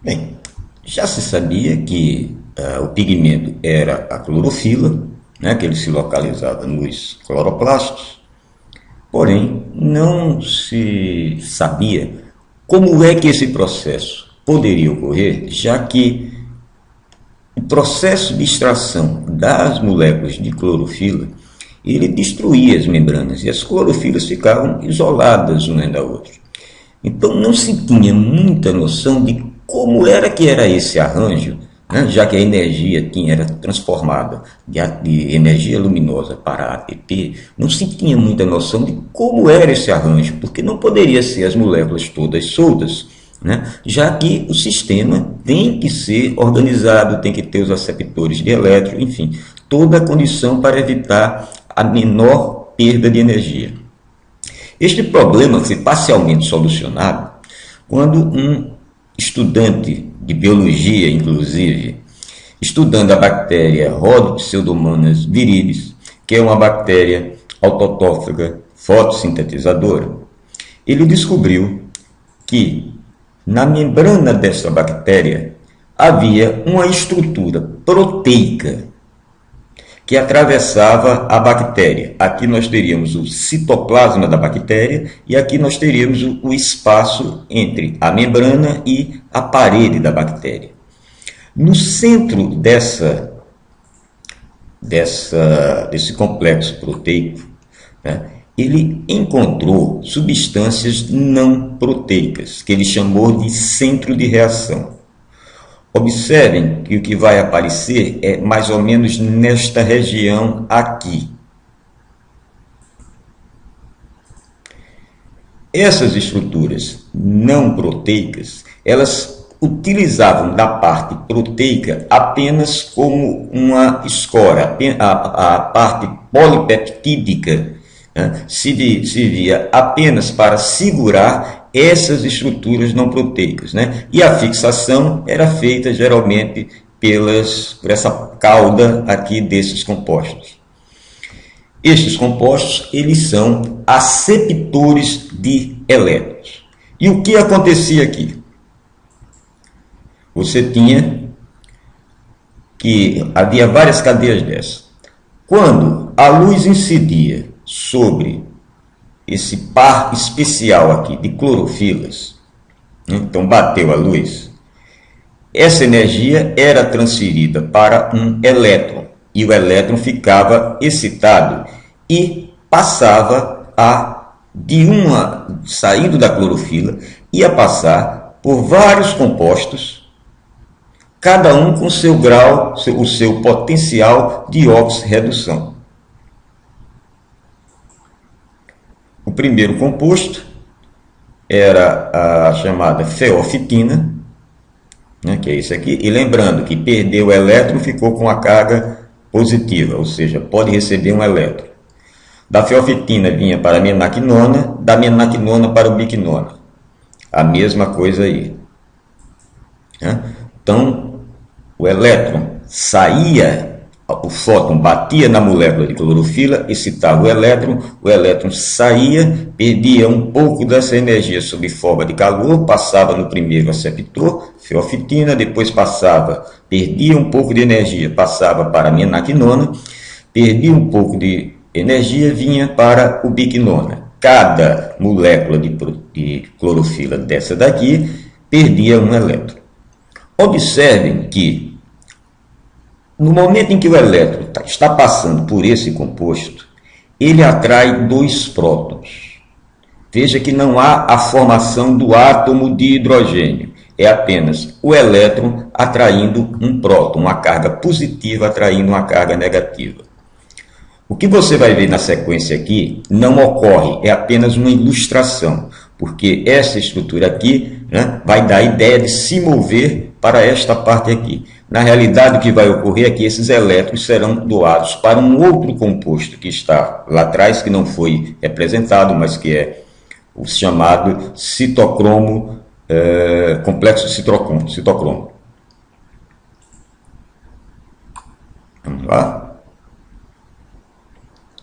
Bem, já se sabia que o pigmento era a clorofila, né, que ele se localizava nos cloroplastos, porém não se sabia como é que esse processo poderia ocorrer, já que o processo de extração das moléculas de clorofila ele destruía as membranas e as clorofilas ficavam isoladas uma da outra. Então não se tinha muita noção de como era que era esse arranjo, né? Já que a energia era transformada de energia luminosa para ATP, não se tinha muita noção de como era esse arranjo, porque não poderia ser as moléculas todas soltas, né? Já que o sistema tem que ser organizado, tem que ter os aceptores de elétron, enfim, toda a condição para evitar a menor perda de energia. Este problema foi parcialmente solucionado quando um estudante de biologia, inclusive, estudando a bactéria Rhodopseudomonas viridis, que é uma bactéria autótrofa fotossintetizadora, ele descobriu que na membrana dessa bactéria havia uma estrutura proteica que atravessava a bactéria. Aqui nós teríamos o citoplasma da bactéria e aqui nós teríamos o espaço entre a membrana e a parede da bactéria. No centro desse complexo proteico, né, ele encontrou substâncias não proteicas, que ele chamou de centro de reação. Observem que o que vai aparecer é mais ou menos nesta região aqui. Essas estruturas não proteicas, elas utilizavam da parte proteica apenas como uma escora, a parte polipeptídica, né, servia apenas para segurar essas estruturas não proteicas, né? E a fixação era feita geralmente por essa cauda aqui desses compostos. Estes compostos eles são aceptores de elétrons. E o que acontecia aqui? Você tinha que havia várias cadeias dessas. Quando a luz incidia sobre esse par especial aqui de clorofilas, então bateu a luz, essa energia era transferida para um elétron e o elétron ficava excitado e passava saindo da clorofila, ia passar por vários compostos, cada um com seu grau, o seu potencial de oxirredução. O primeiro composto era a chamada feofitina, né, que é isso aqui, e lembrando que perdeu o elétron, ficou com a carga positiva, ou seja, pode receber um elétron. Da feofitina vinha para a menaquinona, da menaquinona para o biquinona. A mesma coisa aí. Né? Então, o elétron saía, o fóton batia na molécula de clorofila, excitava o elétron saía, perdia um pouco dessa energia sob forma de calor, passava no primeiro aceptor, feofitina, depois perdia um pouco de energia, passava para a menaquinona, perdia um pouco de energia, vinha para o biquinona. Cada molécula de clorofila dessa daqui perdia um elétron. Observem que no momento em que o elétron está passando por esse composto, ele atrai dois prótons. Veja que não há a formação do átomo de hidrogênio. É apenas o elétron atraindo um próton, uma carga positiva atraindo uma carga negativa. O que você vai ver na sequência aqui não ocorre, é apenas uma ilustração, porque essa estrutura aqui, né, vai dar a ideia de se mover para esta parte aqui. Na realidade, o que vai ocorrer é que esses elétrons serão doados para um outro composto que está lá atrás, que não foi representado, mas que é o chamado citocromo, complexo citocromo. Vamos lá?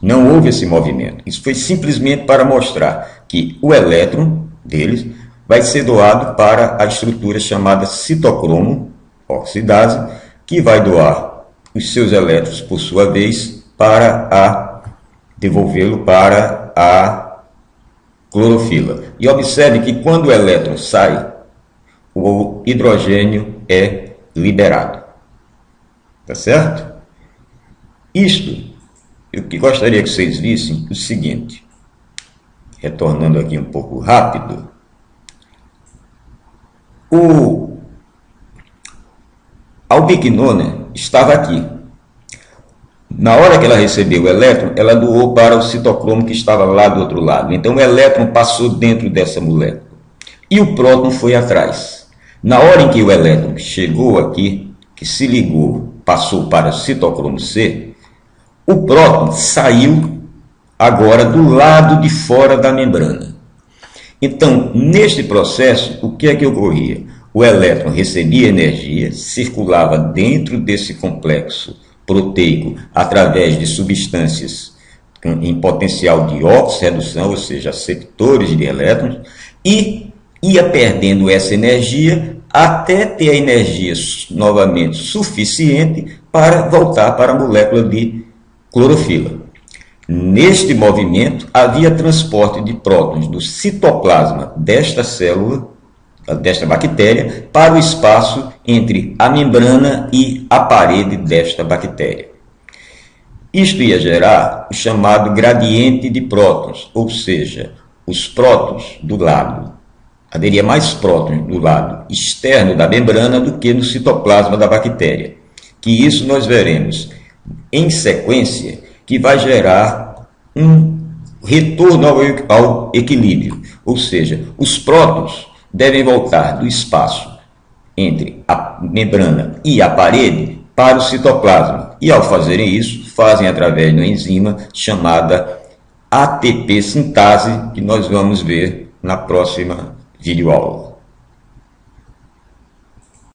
Não houve esse movimento. Isso foi simplesmente para mostrar que o elétron deles vai ser doado para a estrutura chamada citocromo oxidase, que vai doar os seus elétrons, por sua vez, para devolvê-lo para a clorofila. E observe que quando o elétron sai, o hidrogênio é liberado. Tá certo? Isto, eu que gostaria que vocês vissem o seguinte, retornando aqui um pouco rápido, a ubiquinona estava aqui. Na hora que ela recebeu o elétron, ela doou para o citocromo que estava lá do outro lado. Então o elétron passou dentro dessa molécula. E o próton foi atrás. Na hora em que o elétron chegou aqui, que se ligou, passou para o citocromo C, o próton saiu agora do lado de fora da membrana. Então, neste processo, o que é que ocorria? O elétron recebia energia, circulava dentro desse complexo proteico através de substâncias em potencial de oxirredução, ou seja, aceptores de elétrons, e ia perdendo essa energia até ter a energia novamente suficiente para voltar para a molécula de clorofila. Neste movimento, havia transporte de prótons do citoplasma desta célula, desta bactéria, para o espaço entre a membrana e a parede desta bactéria. Isto ia gerar o chamado gradiente de prótons, ou seja, os prótons do lado. Haveria mais prótons do lado externo da membrana do que no citoplasma da bactéria. Que isso nós veremos em sequência, que vai gerar um retorno ao equilíbrio. Ou seja, os prótons devem voltar do espaço entre a membrana e a parede para o citoplasma. E ao fazerem isso, fazem através de uma enzima chamada ATP sintase, que nós vamos ver na próxima videoaula.